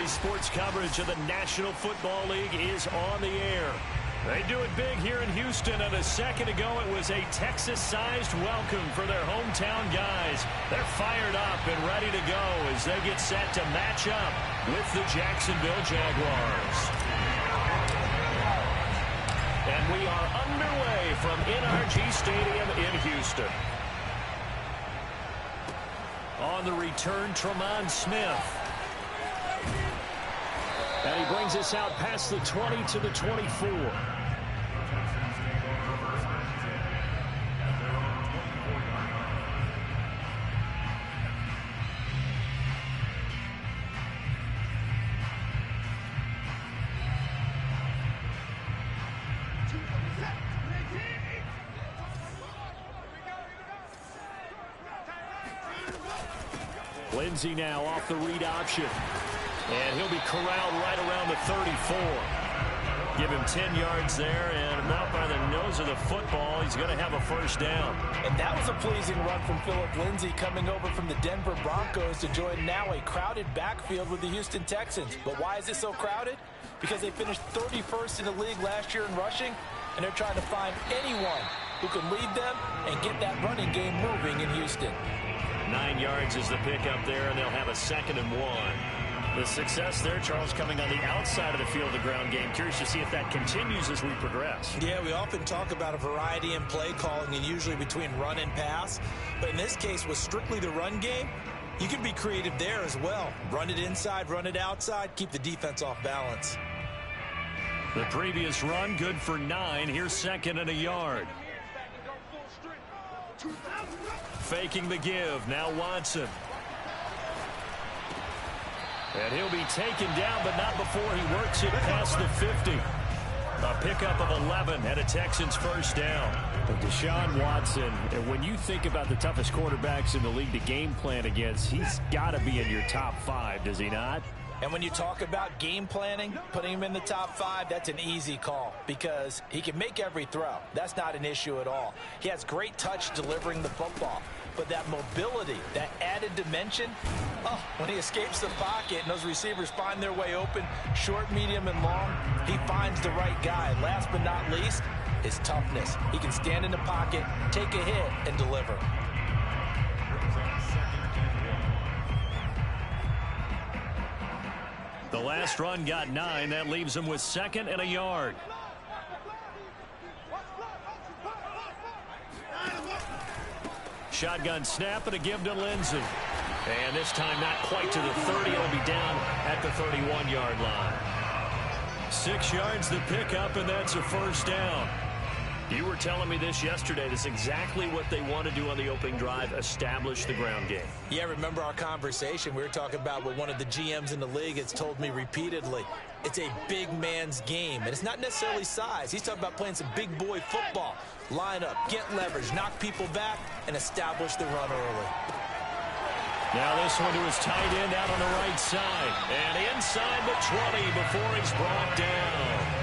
Today's sports coverage of the National Football League is on the air. They do it big here in Houston, and a second ago it was a Texas-sized welcome for their hometown guys. They're fired up and ready to go as they get set to match up with the Jacksonville Jaguars. And we are underway from NRG Stadium in Houston. On the return, Tremont Smith. And he brings us out past the 20 to the 24. Lindsey now off the read option. And he'll be corralled right around the 34. Give him 10 yards there, and not by the nose of the football. He's going to have a first down. And that was a pleasing run from Phillip Lindsay, coming over from the Denver Broncos to join now a crowded backfield with the Houston Texans. But why is it so crowded? Because they finished 31st in the league last year in rushing, and they're trying to find anyone who can lead them and get that running game moving in Houston. 9 yards is the pickup there, and they'll have a 2nd and 1. The success there, Charles, coming on the outside of the field, the ground game. Curious to see if that continues as we progress. Yeah, we often talk about a variety in play calling, and usually between run and pass. But in this case, with strictly the run game, you can be creative there as well. Run it inside, run it outside, keep the defense off balance. The previous run, good for 9. Here's 2nd and a yard. Faking the give. Now Watson. And he'll be taken down, but not before he works it past the 50. A pickup of 11 and a Texans first down. But Deshaun Watson, and when you think about the toughest quarterbacks in the league to game plan against, he's got to be in your top 5, does he not? And when you talk about game planning, putting him in the top 5, that's an easy call because he can make every throw. That's not an issue at all. He has great touch delivering the football. But that mobility, that added dimension, when he escapes the pocket and those receivers find their way open, short, medium, and long, he finds the right guy. Last but not least, his toughness. He can stand in the pocket, take a hit, and deliver. The last run got 9. That leaves him with 2nd and a yard. Shotgun snap and a give to Lindsey. And this time not quite to the 30. It'll be down at the 31-yard line. 6 yards the pickup, and that's a first down. You were telling me this yesterday. This is exactly what they want to do on the opening drive, establish the ground game. Yeah, remember our conversation. We were talking about what one of the GMs in the league has told me repeatedly. It's a big man's game, and it's not necessarily size. He's talking about playing some big boy football. Line up, get leverage, knock people back, and establish the run early. Now this one to his tight end out on the right side. And inside the 20 before he's brought down.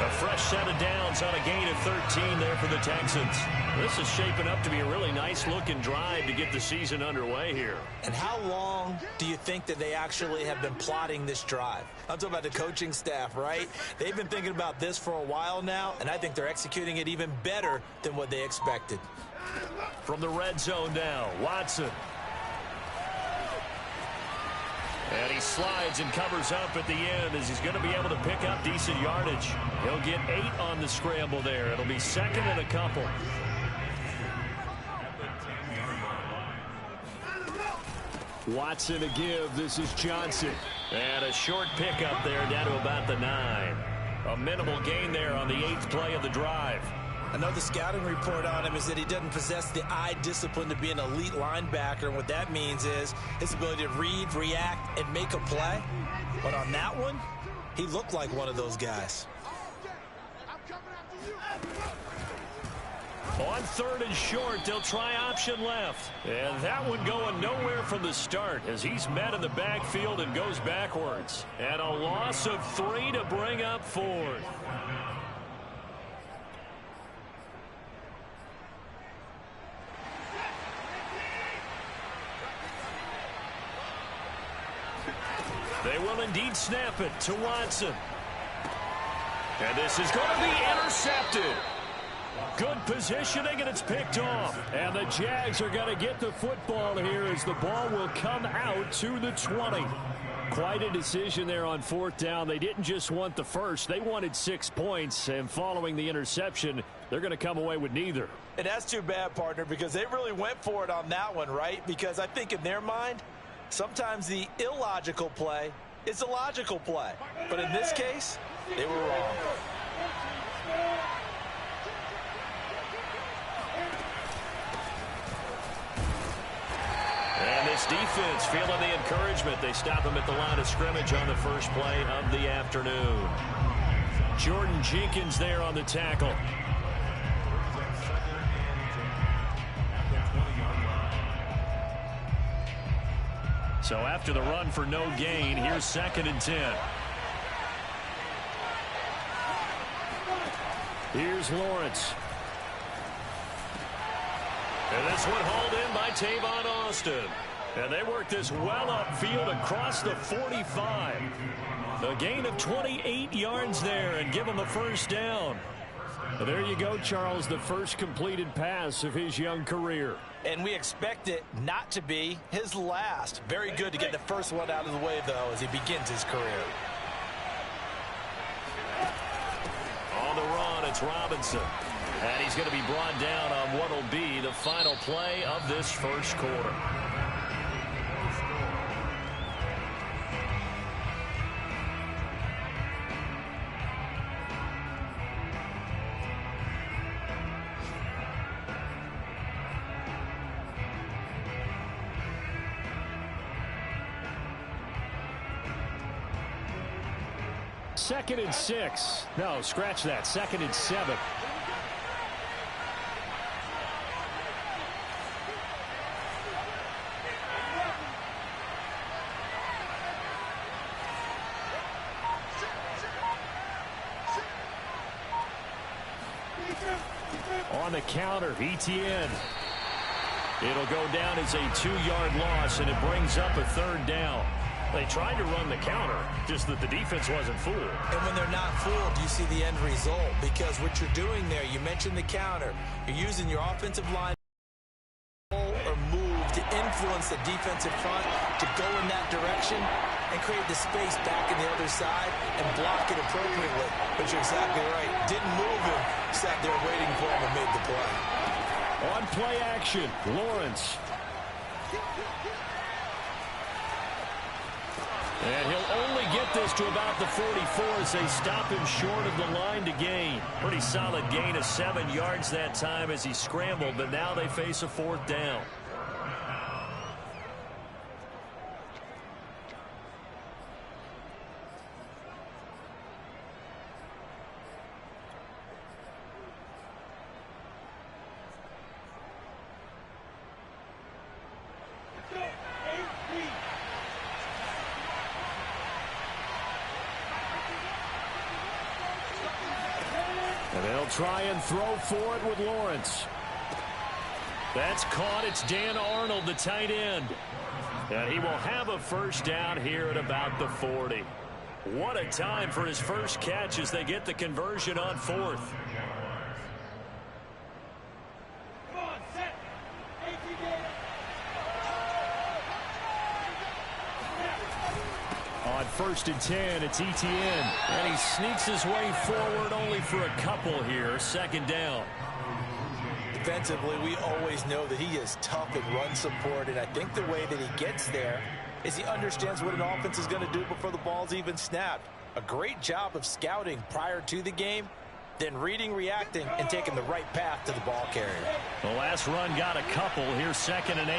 A fresh set of downs on a gain of 13 there for the Texans. This is shaping up to be a really nice-looking drive to get the season underway here. And how long do you think that they actually have been plotting this drive? I'm talking about the coaching staff, right? They've been thinking about this for a while now, and I think they're executing it even better than what they expected. From the red zone now, Watson. And he slides and covers up at the end as he's going to be able to pick up decent yardage. He'll get 8 on the scramble there. It'll be 2nd and a couple. Watson a give. This is Johnson. And a short pickup there down to about the 9. A minimal gain there on the 8th play of the drive. Another scouting report on him is that he doesn't possess the eye discipline to be an elite linebacker. And what that means is his ability to read, react, and make a play. But on that one, he looked like one of those guys. On 3rd and short, they'll try option left. And that one going nowhere from the start as he's met in the backfield and goes backwards. And a loss of 3 to bring up 4th. They will indeed snap it to Watson. And this is going to be intercepted. Good positioning, and it's picked off. And the Jags are going to get the football here as the ball will come out to the 20. Quite a decision there on fourth down. They didn't just want the first. They wanted 6 points, and following the interception, they're going to come away with neither. And that's too bad, partner, because they really went for it on that one, right? Because I think in their mind, sometimes the illogical play is a logical play. But in this case, they were wrong. And this defense feeling the encouragement. They stop him at the line of scrimmage on the first play of the afternoon. Jordan Jenkins there on the tackle. So after the run for no gain, here's 2nd and 10. Here's Lawrence. And this one hauled in by Tavon Austin. And they work this well upfield across the 45. A gain of 28 yards there and give them a first down. Well, there you go, Charles, the first completed pass of his young career. And we expect it not to be his last. Very good to get the first one out of the way, though, as he begins his career. On the run, it's Robinson. And he's going to be brought down on what will be the final play of this first quarter. Second and 6. No, scratch that. 2nd and 7. On the counter, Etienne. It'll go down as a 2-yard loss, and it brings up a 3rd down. They tried to run the counter, just that the defense wasn't fooled. And when they're not fooled, you see the end result. Because what you're doing there, you mentioned the counter. You're using your offensive line or move to influence the defensive front to go in that direction and create the space back in the other side and block it appropriately. But you're exactly right. Didn't move him, sat there waiting for him and made the play. On play action, Lawrence. And he'll only get this to about the 44 as they stop him short of the line to gain. Pretty solid gain of 7 yards that time as he scrambled, but now they face a 4th down. And they'll try and throw for it with Lawrence. That's caught. It's Dan Arnold, the tight end. And he will have a first down here at about the 40. What a time for his first catch as they get the conversion on 4th. On 1st and 10, it's Etienne. And he sneaks his way forward only for a couple here. 2nd down. Defensively, we always know that he is tough in run support, and I think the way that he gets there is he understands what an offense is going to do before the ball's even snapped. A great job of scouting prior to the game, then reading, reacting, and taking the right path to the ball carrier. The last run got a couple. Here's 2nd and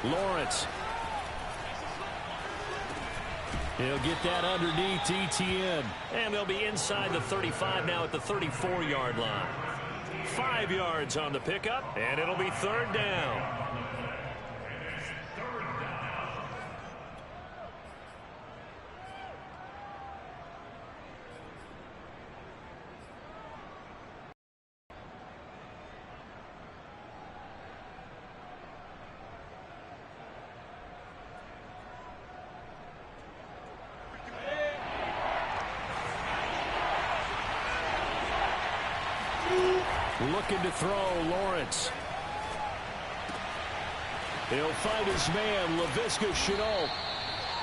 8. Lawrence. He'll get that underneath Etienne. And they'll be inside the 35 now at the 34-yard line. 5 yards on the pickup, and it'll be 3rd down. Looking to throw, Lawrence. He'll find his man, Laviska Shenault.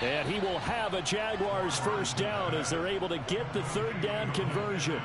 And he will have a Jaguars first down as they're able to get the third down conversion.